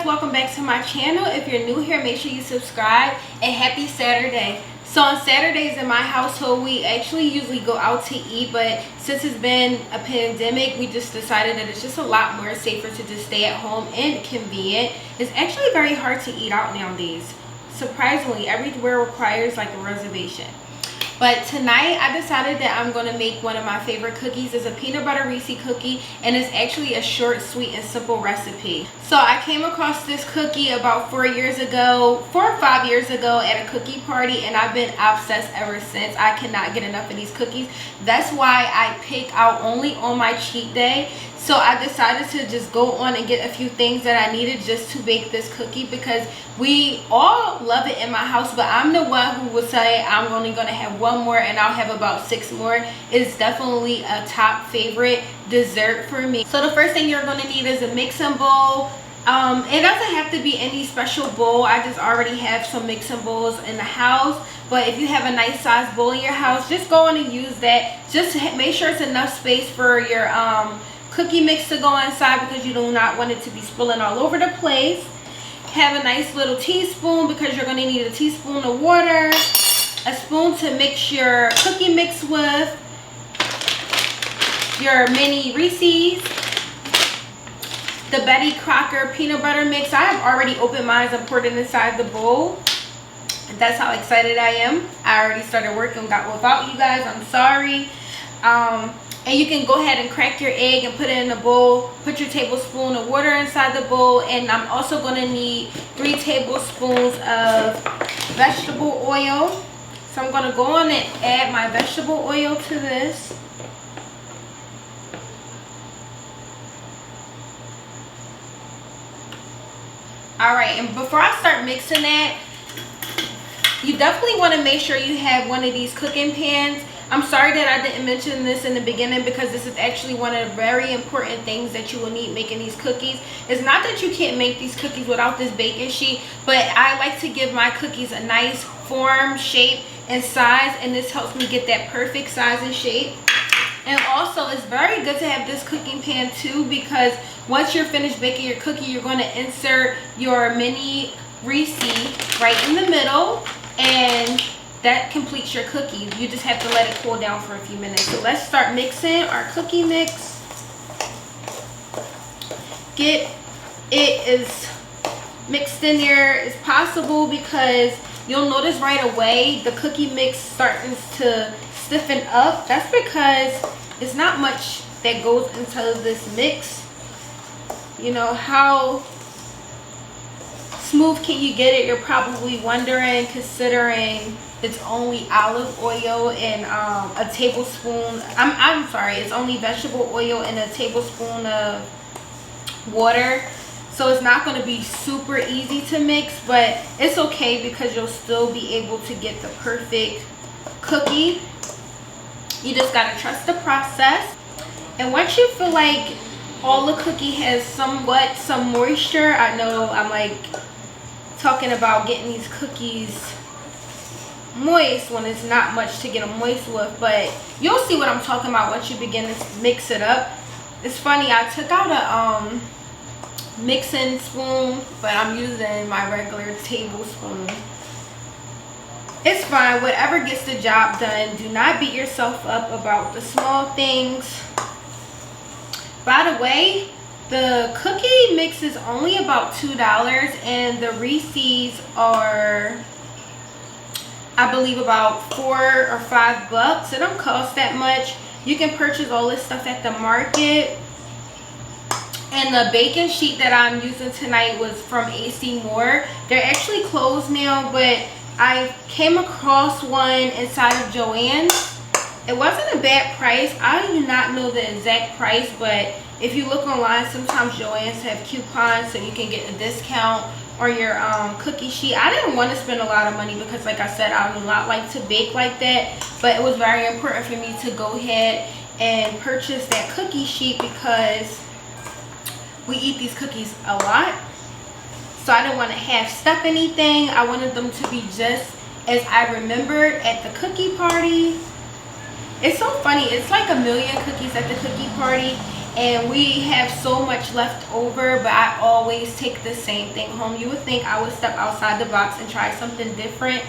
welcome back to my channel. If you're new here, make sure you subscribe, and happy Saturday. So on Saturdays in my household, we actually usually go out to eat, but since it's been a pandemic, we just decided that it's just a lot more safer to just stay at home and convenient. It's actually very hard to eat out nowadays. Surprisingly, everywhere requires like a reservation. But tonight I decided that I'm going to make one of my favorite cookies. It's a peanut butter Reese cookie, and it's actually a short, sweet, and simple recipe. So I came across this cookie about 4 or 5 years ago at a cookie party, and I've been obsessed ever since. I cannot get enough of these cookies. That's why I pick out only on my cheat day. So I decided to just go on and get a few things that I needed just to bake this cookie, because we all love it in my house, but I'm the one who would say I'm only going to have one more and I'll have about 6 more. It's definitely a top favorite dessert for me. So the first thing you're going to need is a mixing bowl. It doesn't have to be any special bowl. I just already have some mixing bowls in the house, but if you have a nice size bowl in your house, just go on and use that. Just make sure it's enough space for your cookie mix to go inside, because you do not want it to be spilling all over the place. Have a nice little teaspoon, because you're going to need a teaspoon of water, a spoon to mix your cookie mix with, your mini Reese's, the Crocker peanut butter mix. I have already opened mine and poured it inside the bowl. That's how excited I am. I already started working without you guys. I'm sorry. And you can go ahead and crack your egg and put it in a bowl. Put your tablespoon of water inside the bowl. And I'm also going to need 3 tablespoons of vegetable oil. So I'm going to go on and add my vegetable oil to this. Alright, and before I start mixing that, you definitely want to make sure you have one of these cooking pans. I'm sorry that I didn't mention this in the beginning, because this is actually one of the very important things that you will need making these cookies. It's not that you can't make these cookies without this baking sheet, but I like to give my cookies a nice form, shape, and size, and this helps me get that perfect size and shape. And also, it's very good to have this cooking pan too, because once you're finished baking your cookie, you're going to insert your mini Reese right in the middle, and that completes your cookie. You just have to let it cool down for a few minutes. So let's start mixing our cookie mix. Get it as mixed in there as possible, because you'll notice right away the cookie mix starting to stiffen up. That's because it's not much that goes into this mix. You know, how smooth can you get it? You're probably wondering, considering it's only olive oil and a tablespoon. I'm sorry, it's only vegetable oil and a tablespoon of water. So it's not going to be super easy to mix, but it's okay, because you'll still be able to get the perfect cookie. You just got to trust the process. And once you feel like all the cookie has some moisture, I know I'm like talking about getting these cookies moist when it's not much to get them moist with, but you'll see what I'm talking about once you begin to mix it up. It's funny, I took out a mixing spoon, but I'm using my regular tablespoon. It's fine, whatever gets the job done. Do not beat yourself up about the small things. By the way, the cookie mix is only about $2, and the Reese's are, I believe, about $4 or $5. It don't cost that much. You can purchase all this stuff at the market. And the baking sheet that I'm using tonight was from AC Moore. They're actually closed now, but I came across one inside of Joann's. It wasn't a bad price. I do not know the exact price, but if you look online, sometimes Joann's have coupons so you can get a discount on your cookie sheet. I didn't want to spend a lot of money, because like I said, I do not like to bake like that, but it was very important for me to go ahead and purchase that cookie sheet, because we eat these cookies a lot. So I didn't want to half step anything. I wanted them to be just as I remembered at the cookie party. It's so funny. It's like a million cookies at the cookie party, and we have so much left over, but I always take the same thing home. You would think I would step outside the box and try something different,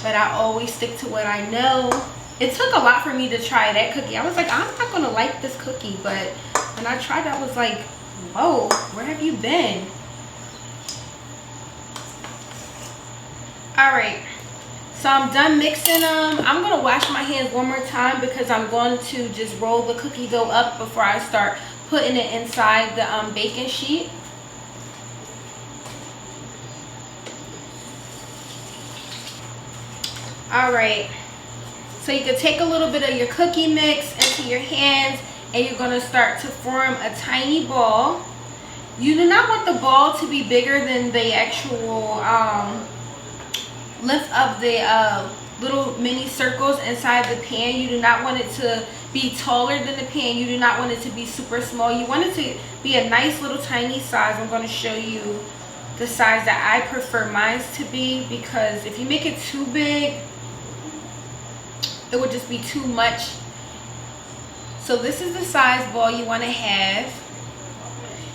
but I always stick to what I know. It took a lot for me to try that cookie. I was like, I'm not gonna like this cookie, but when I tried it, I was like, whoa, where have you been? All right, so I'm done mixing them. I'm gonna wash my hands one more time because I'm going to just roll the cookie dough up before I start putting it inside the baking sheet. All right, so you can take a little bit of your cookie mix into your hands and you're gonna start to form a tiny ball. You do not want the ball to be bigger than the actual length of the little mini circles inside the pan. You do not want it to be taller than the pan. You do not want it to be super small. You want it to be a nice little tiny size. I'm going to show you the size that I prefer mine to be, because if you make it too big, it would just be too much. So this is the size ball you want to have,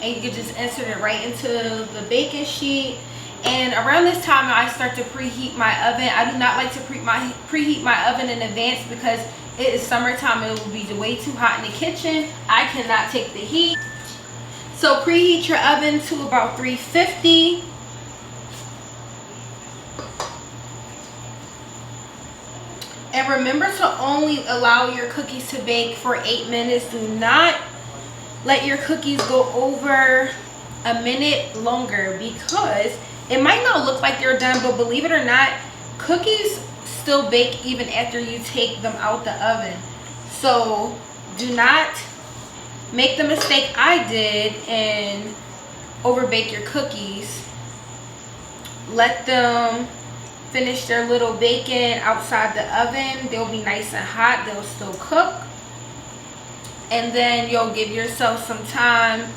and you can just insert it right into the baking sheet. And around this time I start to preheat my oven. I do not like to preheat my oven in advance because it is summertime. It will be way too hot in the kitchen. I cannot take the heat. So preheat your oven to about 350. And remember to only allow your cookies to bake for 8 minutes. Do not let your cookies go over a minute longer, because it might not look like they're done, but believe it or not, cookies still bake even after you take them out the oven. So do not make the mistake I did and overbake your cookies. Let them finish their little baking outside the oven. They'll be nice and hot. They'll still cook. And then you'll give yourself some time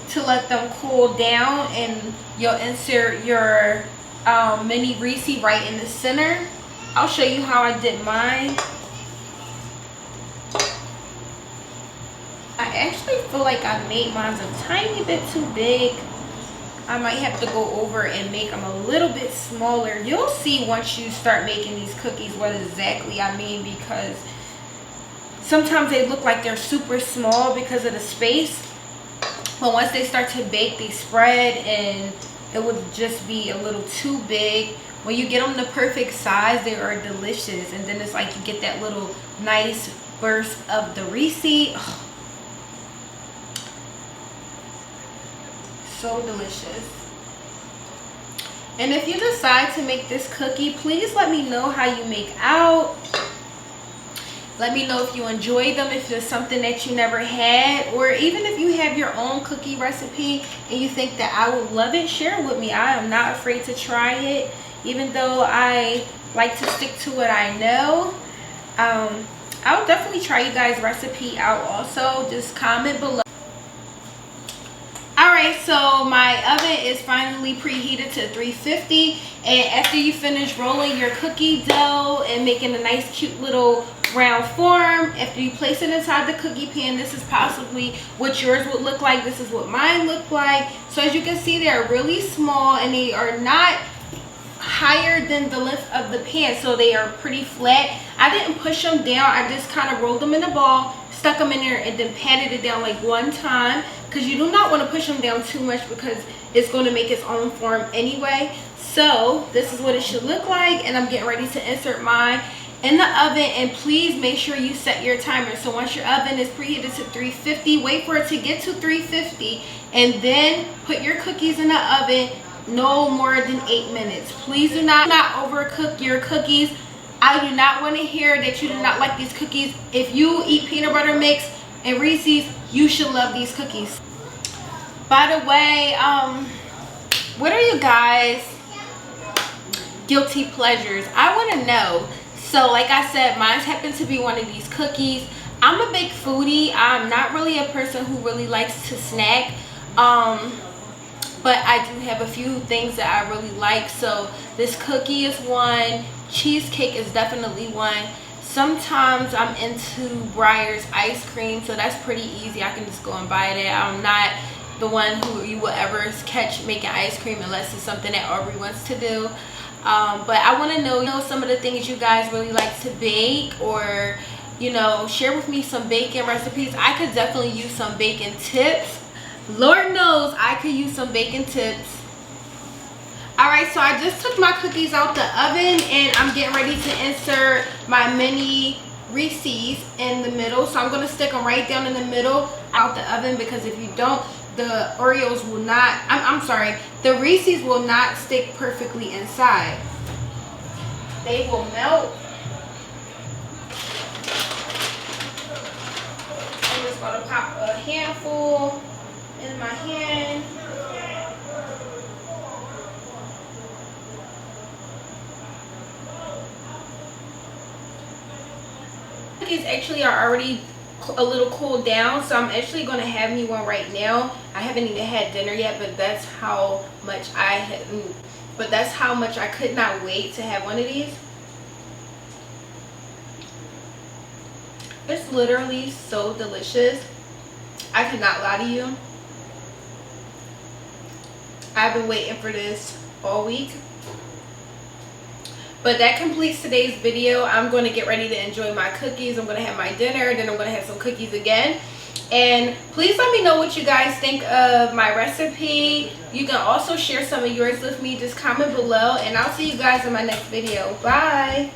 to let them cool down, and you'll insert your mini Reese right in the center. I'll show you how I did mine. I actually feel like I made mine a tiny bit too big. I might have to go over and make them a little bit smaller. You'll see once you start making these cookies what exactly I mean, because sometimes they look like they're super small because of the space. But once they start to bake, they spread and it would just be a little too big. When you get them the perfect size, they are delicious. And then it's like you get that little nice burst of the Reese. Oh, so delicious. And if you decide to make this cookie, please let me know how you make out. Let me know if you enjoy them, if there's something that you never had, or even if you have your own cookie recipe and you think that I would love it, share it with me. I am not afraid to try it, even though I like to stick to what I know. I'll definitely try you guys' recipe out also. Just comment below. Alright, so my oven is finally preheated to 350, and after you finish rolling your cookie dough and making a nice cute little round form, after you place it inside the cookie pan, this is possibly what yours would look like. This is what mine looked like. So as you can see, they're really small and they are not higher than the length of the pan, so they are pretty flat. I didn't push them down. I just kind of rolled them in a ball, stuck them in there, and then patted it down like one time, because you do not want to push them down too much because it's going to make its own form anyway. So this is what it should look like, and I'm getting ready to insert mine in the oven. And please make sure you set your timer. So once your oven is preheated to 350, wait for it to get to 350 and then put your cookies in the oven no more than 8 minutes. Please do not overcook your cookies. I do not want to hear that you do not like these cookies. If you eat peanut butter mix and Reese's, you should love these cookies. By the way, what are you guys' guilty pleasures? I want to know. So like I said, mine happens to be one of these cookies. I'm a big foodie. I'm not really a person who really likes to snack, but I do have a few things that I really like. So this cookie is one, cheesecake is definitely one. sometimes I'm into Breyer's ice cream, so that's pretty easy. I can just go and buy that. I'm not the one who you will ever catch making ice cream unless it's something that Aubrey wants to do. But I want to know some of the things you guys really like to bake, or you know, share with me some baking recipes. I could definitely use some baking tips. Lord knows I could use some baking tips. Alright, so I just took my cookies out the oven and I'm getting ready to insert my mini Reese's in the middle. So I'm going to stick them right down in the middle out the oven, because if you don't, the Oreos will not, I'm sorry, the Reese's will not stick perfectly inside. They will melt. I'm just going to pop a handful in my hand. Cookies actually are already a little cooled down, so I'm actually going to have me one right now. I haven't even had dinner yet, but that's how much I could not wait to have one of these. It's literally so delicious. I cannot lie to you. I've been waiting for this all week. But that completes today's video. I'm going to get ready to enjoy my cookies. I'm going to have my dinner, then I'm going to have some cookies again. And please let me know what you guys think of my recipe. You can also share some of yours with me. Just comment below, and I'll see you guys in my next video. Bye.